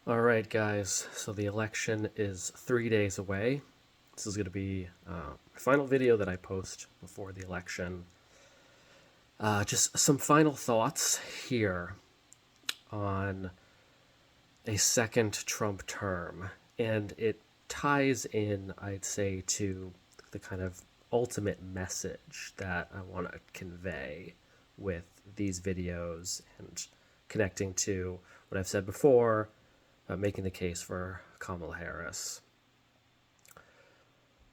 All right, guys. So the election is 3 days away. This is going to be my final video that I post before the election. Just some final thoughts here on a second Trump term. And it ties in, I'd say, to the kind of ultimate message that I want to convey with these videos and connecting to what I've said before, making the case for Kamala Harris.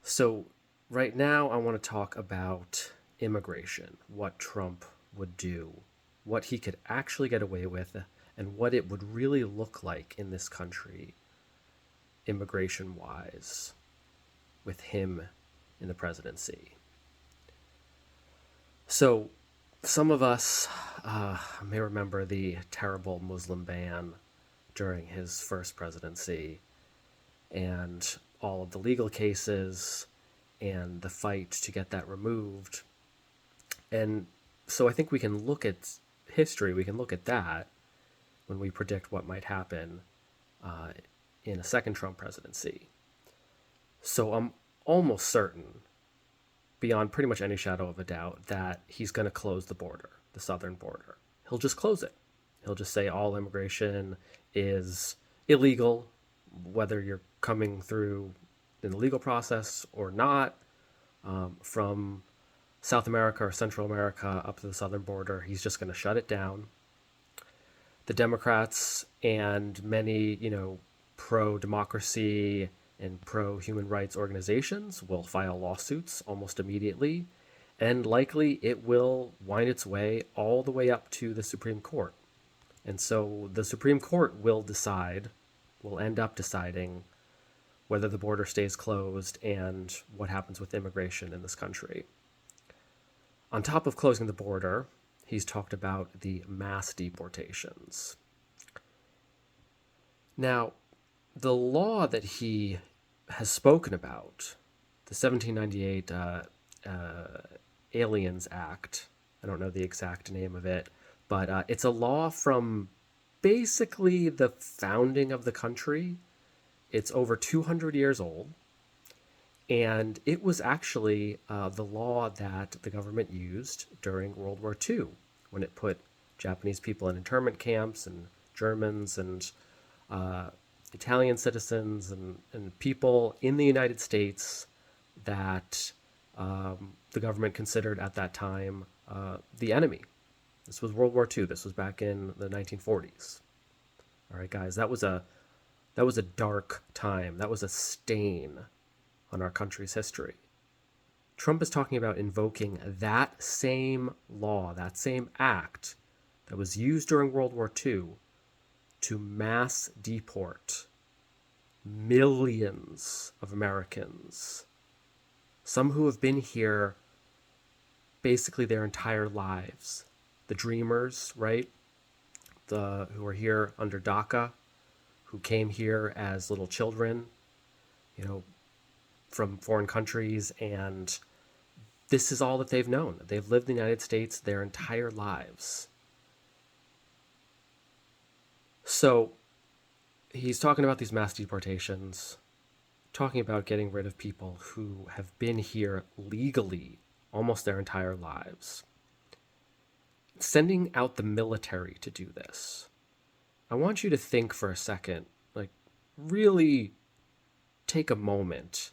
So, right now, I want to talk about immigration, what Trump would do, what he could actually get away with, and what it would really look like in this country, immigration wise, with him in the presidency. So, some of us may remember the terrible Muslim ban during his first presidency and all of the legal cases and the fight to get that removed. And so I think we can look at history, we can look at that when we predict what might happen uh, in a second Trump presidency. So I'm almost certain, beyond pretty much any shadow of a doubt, that he's going to close the border, the southern border. He'll just close it. He'll just say all immigration is illegal, whether you're coming through in the legal process or not, from South America or Central America up to the southern border. He's just going to shut it down. The Democrats and many, pro-democracy and pro-human rights organizations will file lawsuits almost immediately, and likely it will wind its way all the way up to the Supreme Court. And so the Supreme Court will end up deciding whether the border stays closed and what happens with immigration in this country. On top of closing the border, he's talked about the mass deportations. Now, the law that he has spoken about, the 1798 Aliens Act, I don't know the exact name of it, but it's a law from basically the founding of the country. It's over 200 years old, and it was actually the law that the government used during World War II when it put Japanese people in internment camps and Germans and Italian citizens and people in the United States that the government considered at that time the enemy. This was World War II. This was back in the 1940s. All right, guys, that was a dark time. That was a stain on our country's history. Trump is talking about invoking that same law, that same act that was used during World War II to mass deport millions of Americans, some who have been here basically their entire lives. The dreamers, right? Who are here under DACA, who came here as little children, from foreign countries, and this is all that they've known. They've lived in the United States their entire lives. So he's talking about these mass deportations, talking about getting rid of people who have been here legally almost their entire lives, sending out the military to do this. I want you to think for a second, really take a moment.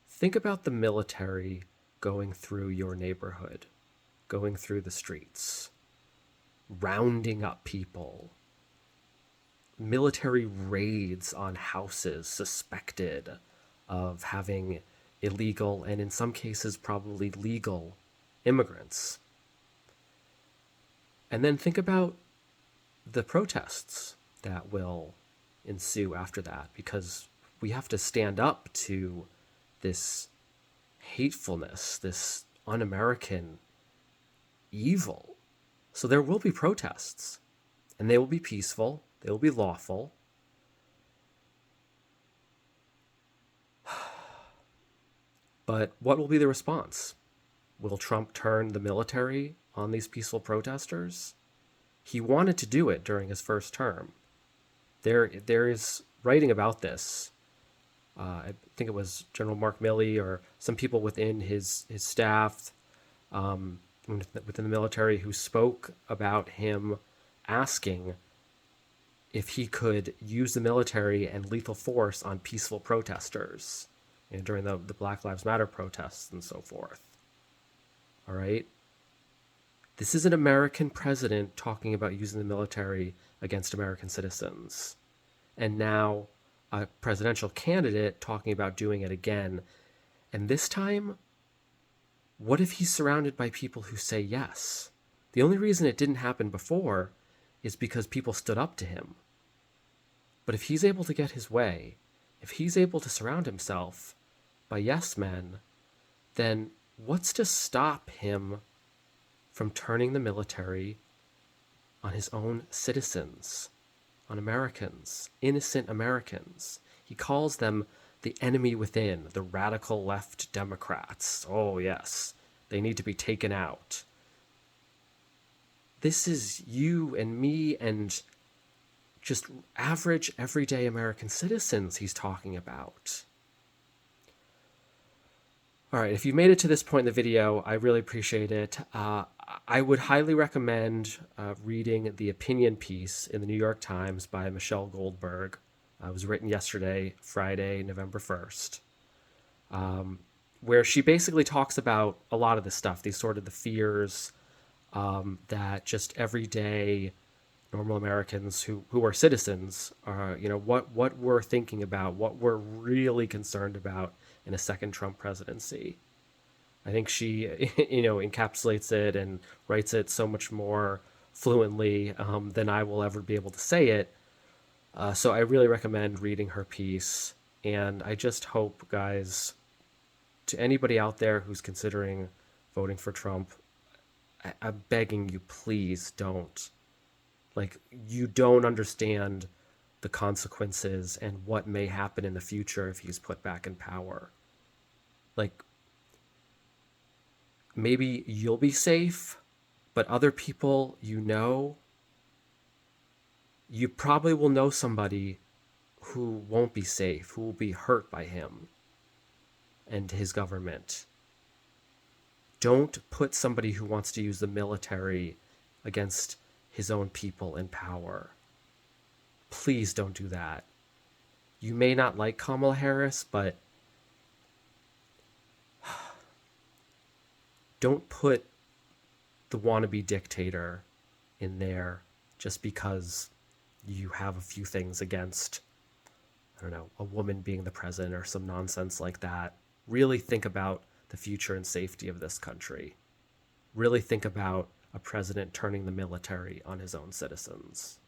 Think about the military going through your neighborhood, going through the streets, rounding up people, military raids on houses suspected of having illegal and in some cases probably legal immigrants. And then think about the protests that will ensue after that, because we have to stand up to this hatefulness, this un-American evil. So there will be protests, and they will be peaceful, they will be lawful. But what will be the response? Will Trump turn the military on these peaceful protesters? He wanted to do it during his first term. There is writing about this. I think it was General Mark Milley or some people within his staff, within the military, who spoke about him asking if he could use the military and lethal force on peaceful protesters, during the Black Lives Matter protests and so forth. All right? This is an American president talking about using the military against American citizens. And now a presidential candidate talking about doing it again. And this time, what if he's surrounded by people who say yes? The only reason it didn't happen before is because people stood up to him. But if he's able to get his way, if he's able to surround himself by yes men, then what's to stop him from turning the military on his own citizens, on Americans, innocent Americans? He calls them the enemy within, the radical left Democrats. Oh, yes, they need to be taken out. This is you and me and just average, everyday American citizens he's talking about. All right, if you've made it to this point in the video, I really appreciate it. I would highly recommend reading the opinion piece in the New York Times by Michelle Goldberg. It was written yesterday, Friday, November 1st, where she basically talks about a lot of this stuff, these sort of the fears that just everyday normal Americans who are citizens are, what we're thinking about, what we're really concerned about in a second Trump presidency. I think she, encapsulates it and writes it so much more fluently than I will ever be able to say it. So I really recommend reading her piece. And I just hope, guys, to anybody out there who's considering voting for Trump, I'm begging you, please don't. Like, you don't understand the consequences and what may happen in the future if he's put back in power. Like, maybe you'll be safe, but other people you probably will know somebody who won't be safe, who will be hurt by him and his government. Don't put somebody who wants to use the military against his own people in power. Please don't do that. You may not like Kamala Harris, but don't put the wannabe dictator in there just because you have a few things against, I don't know, a woman being the president or some nonsense like that. Really think about the future and safety of this country. Really think about a president turning the military on his own citizens.